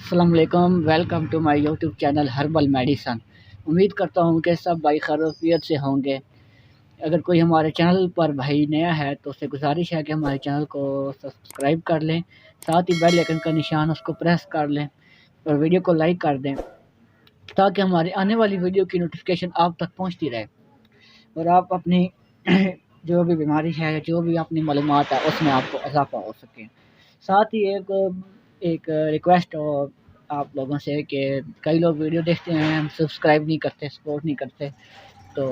अस्सलाम वालेकुम, welcome to my YouTube channel herbal medicine. उम्मीद करता हूँ कि सब भाई खैरियत से होंगे। अगर कोई हमारे चैनल पर भाई नया है तो उससे गुजारिश है कि हमारे चैनल को सब्सक्राइब कर लें, साथ ही बेल आइकन का निशान उसको प्रेस कर लें और वीडियो को लाइक कर दें ताकि हमारी आने वाली वीडियो की नोटिफिकेशन आप तक पहुँचती रहे और आप अपनी जो भी बीमारी है, जो भी अपनी मालूमात है उसमें आपको इजाफा हो सके। साथ ही एक एक रिक्वेस्ट हो आप लोगों से कि कई लोग वीडियो देखते हैं, हम सब्सक्राइब नहीं करते, सपोर्ट नहीं करते, तो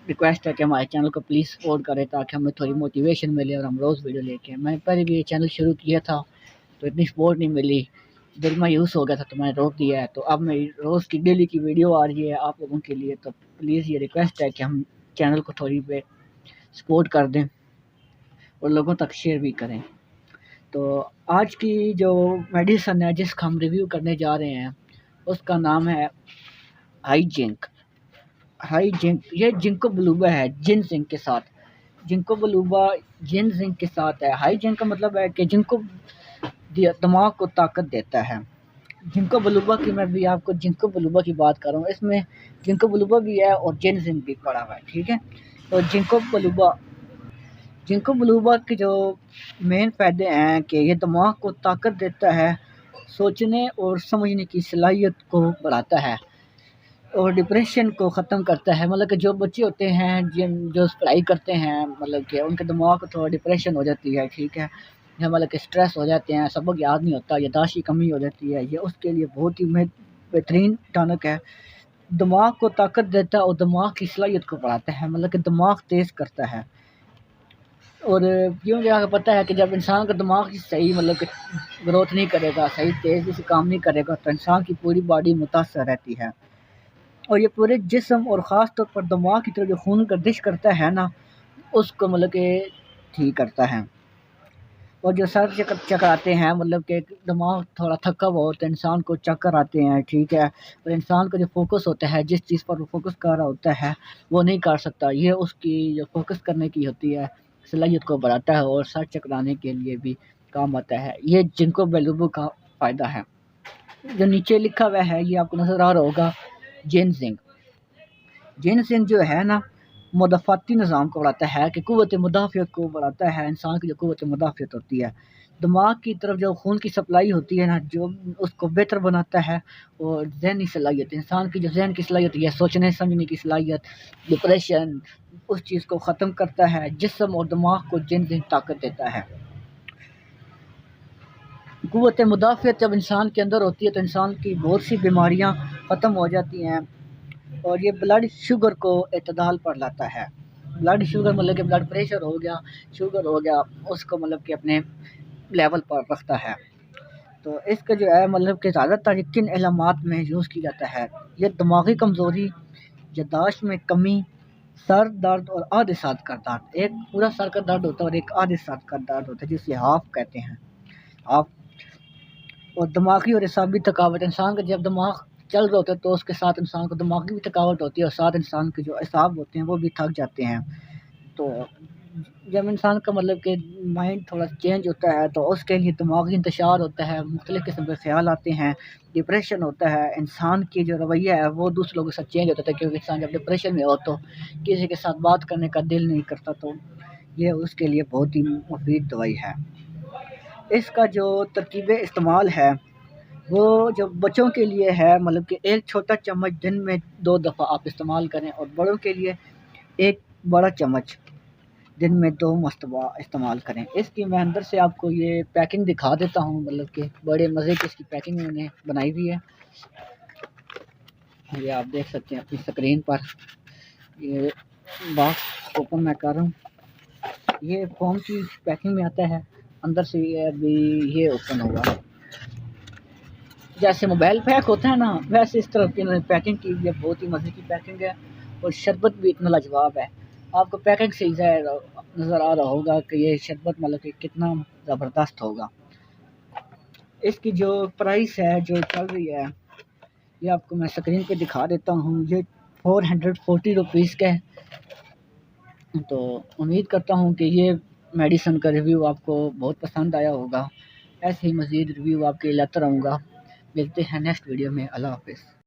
रिक्वेस्ट है कि हमारे चैनल को प्लीज़ सपोर्ट करें ताकि हमें थोड़ी मोटिवेशन मिले और हम रोज़ वीडियो लेके। मैंने पहले भी ये चैनल शुरू किया था तो इतनी सपोर्ट नहीं मिली, दिल मायूस हो गया था तो मैंने रोक दिया है। तो अब मेरी रोज़ की डेली की वीडियो आ रही है आप लोगों के लिए, तो प्लीज़ ये रिक्वेस्ट है कि हम चैनल को थोड़ी पे सपोर्ट कर दें और लोगों तक शेयर भी करें। तो आज की जो मेडिसन है जिसका हम रिव्यू करने जा रहे हैं उसका नाम है हाई जिंक। हाई जिंक ये जिंको बलूबा है जिनजिंक के साथ। जिंको बलूबा जिनजिंक के साथ है। हाई जिंक का मतलब है कि जिंको दिमाग को ताकत देता है। जिंको बलूबा की मैं भी आपको जिंको बलूबा की बात कर रहा हूँ, इसमें जिंको बलूबा भी है और जिनजिंक भी पड़ा हुआ है, ठीक है। तो जिंको बलूबा के जो मेन फ़ायदे हैं कि ये दिमाग को ताकत देता है, सोचने और समझने की सलाहियत को बढ़ाता है और डिप्रेशन को ख़त्म करता है। मतलब कि जो बच्चे होते हैं जो पढ़ाई करते हैं, मतलब कि उनके दिमाग को थोड़ा डिप्रेशन हो जाती है, ठीक है, या मतलब कि स्ट्रेस हो जाते हैं, सबक याद नहीं होता, याददाश्त की कमी हो जाती है, ये उसके लिए बहुत ही बेहतरीन टॉनिक है। दिमाग को ताकत देता है और दिमाग की सलाहियत को बढ़ाता है, मतलब कि दिमाग तेज़ करता है। और क्योंकि आपको पता है कि जब इंसान का दिमाग सही मतलब कि ग्रोथ नहीं करेगा, सही तेज़ी से काम नहीं करेगा, तो इंसान की पूरी बॉडी मुतासर रहती है और ये पूरे जिस्म और ख़ास तौर पर दिमाग की तरफ जो खून गर्दिश करता है ना, उसको मतलब कि ठीक करता है। और जो सर चक्कर आते हैं, मतलब कि दिमाग थोड़ा थका हुआ हो तो इंसान को चक्कर आते हैं, ठीक है। और इंसान का जो फ़ोकस होता है, जिस चीज़ पर वो फ़ोकस कर रहा होता है वो नहीं कर सकता। ये उसकी जो फ़ोकस करने की होती है सलाहियत को बढ़ाता है और सर चकराने के लिए भी काम आता है। ये जिंको बिलोबा का फ़ायदा है। जो नीचे लिखा हुआ है ये आपको नज़र आ रहा होगा, जिनजिंक। जिनसिंग जो है ना, मुदाफ़ाती निज़ाम को बढ़ाता है कि क़ुव्वत मुदाफ़ियत को बढ़ाता है। इंसान की जो क़ुव्वत मुदाफ़ियत होती है, दिमाग की तरफ जो खून की सप्लाई होती है ना, जो उसको बेहतर बनाता है। और ज़हनी सलाहियत, इंसान की जो ज़हन की सलाहियत है, सोचने समझने की सलाहियत, डिप्रेशन, उस चीज़ को ख़त्म करता है। जिस्म और दिमाग को जिनसिंग ताकत देता है। क़ुव्वत मुदाफ़ियत जब इंसान के अंदर होती है तो इंसान की बहुत सी बीमारियाँ ख़त्म हो जाती हैं और ये ब्लड शुगर को एतदाल पर लाता है। ब्लड शुगर मतलब कि ब्लड प्रेशर हो गया, शुगर हो गया, उसको मतलब कि अपने लेवल पर रखता है। तो इसका जो है मतलब कि ज़्यादातर ये किन इलामात में यूज़ किया जाता है? ये दिमागी कमज़ोरी, याददाश्त में कमी, सर दर्द और आधे सर का दर्द। एक पूरा सर का दर्द होता है और एक आधे सर का दर्द होता है जिसे हाफ कहते हैं, हाफ। और दिमागी और असाबी थकावट, इंसान का जब दिमाग चल रहा होता है तो उसके साथ इंसान को दिमागी भी थकावट होती है और साथ इंसान के जो असाब होते हैं वो भी थक जाते हैं। तो जब इंसान का मतलब कि माइंड थोड़ा चेंज होता है तो उसके लिए दिमागी इंतशार होता है, मुख्तलिफ़ किस्म के ख़्याल आते हैं, डिप्रेशन होता है, इंसान की जो रवैया है वो दूसरे लोगों के साथ चेंज होता है क्योंकि इंसान जब डिप्रेशन में हो तो किसी के साथ बात करने का दिल नहीं करता। तो ये उसके लिए बहुत ही मुफीद दवाई है। इसका जो तरकीब इस्तेमाल है वो जो बच्चों के लिए है, मतलब कि एक छोटा चम्मच दिन में 2 दफ़ा आप इस्तेमाल करें और बड़ों के लिए एक बड़ा चम्मच दिन में 2 मरतबा इस्तेमाल करें। इसकी मैं अंदर से आपको ये पैकिंग दिखा देता हूँ, मतलब कि बड़े मज़े की इसकी पैकिंग मैंने बनाई हुई है। ये आप देख सकते हैं अपनी स्क्रीन पर। ये बॉक्स ओपन मैं कर रहा हूँ। ये फ़ोम की पैकिंग में आता है, अंदर से ये अभी ये ओपन होगा। जैसे मोबाइल पैक होता है ना, वैसे इस तरह की इन्होंने पैकिंग की हुई है। बहुत ही मज़े की पैकिंग है और शरबत भी इतना लाजवाब है। आपको पैकिंग से ही नज़र आ रहा होगा कि ये शरबत मतलब कि कितना ज़बरदस्त होगा। इसकी जो प्राइस है जो चल रही है ये आपको मैं स्क्रीन पे दिखा देता हूँ। ये 440 रुपीज़ का है। तो उम्मीद करता हूँ कि ये मेडिसन का रिव्यू आपको बहुत पसंद आया होगा। ऐसे ही मज़ीद रिव्यू आपके लाता रहूँगा। ملتے ہیں نیکسٹ ویڈیو میں، اللہ حافظ۔